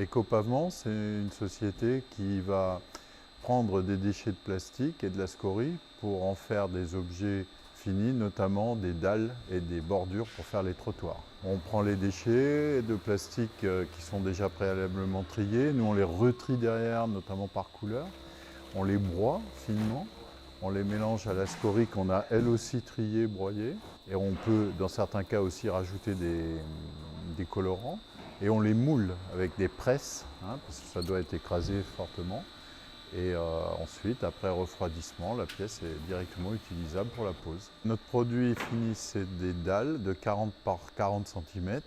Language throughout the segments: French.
Ecopavement, c'est une société qui va prendre des déchets de plastique et de la scorie pour en faire des objets finis, notamment des dalles et des bordures pour faire les trottoirs. On prend les déchets de plastique qui sont déjà préalablement triés, nous on les retrie derrière, notamment par couleur. On les broie finement, on les mélange à la scorie qu'on a elle aussi triée, broyée. Et on peut, dans certains cas aussi, rajouter des colorants. Et on les moule avec des presses, parce que ça doit être écrasé fortement. Et ensuite, après refroidissement, la pièce est directement utilisable pour la pose. Notre produit fini, c'est des dalles de 40 par 40 cm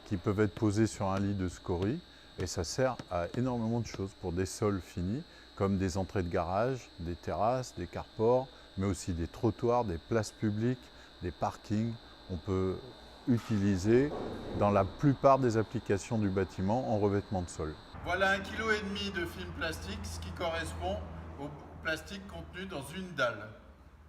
qui peuvent être posées sur un lit de scorie. Et ça sert à énormément de choses pour des sols finis, comme des entrées de garage, des terrasses, des carports, mais aussi des trottoirs, des places publiques, des parkings. On peut utiliser dans la plupart des applications du bâtiment en revêtement de sol. Voilà 1,5 kg de film plastique, ce qui correspond au plastique contenu dans une dalle.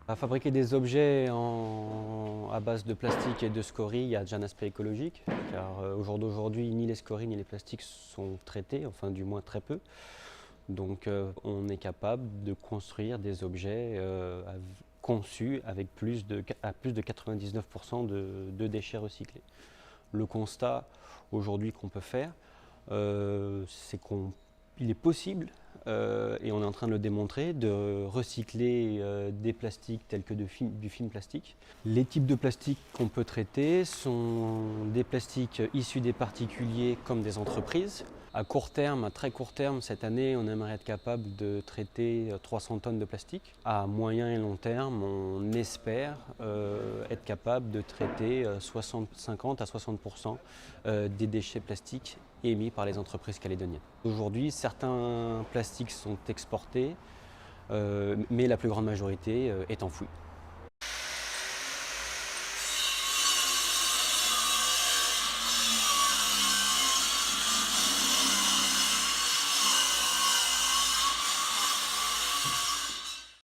À fabriquer des objets à base de plastique et de scorie, il y a déjà un aspect écologique, car au jour d'aujourd'hui, ni les scories ni les plastiques sont traités, enfin du moins très peu. Donc on est capable de construire des objets conçus avec à plus de 99% de déchets recyclés. Le constat aujourd'hui qu'on peut faire, c'est qu'il est possible, et on est en train de le démontrer, de recycler des plastiques tels que du film plastique. Les types de plastiques qu'on peut traiter sont des plastiques issus des particuliers comme des entreprises. À court terme, à très court terme, cette année, on aimerait être capable de traiter 300 tonnes de plastique. À moyen et long terme, on espère être capable de traiter 50 à 60% des déchets plastiques émis par les entreprises calédoniennes. Aujourd'hui, certains plastiques sont exportés, mais la plus grande majorité est enfouie.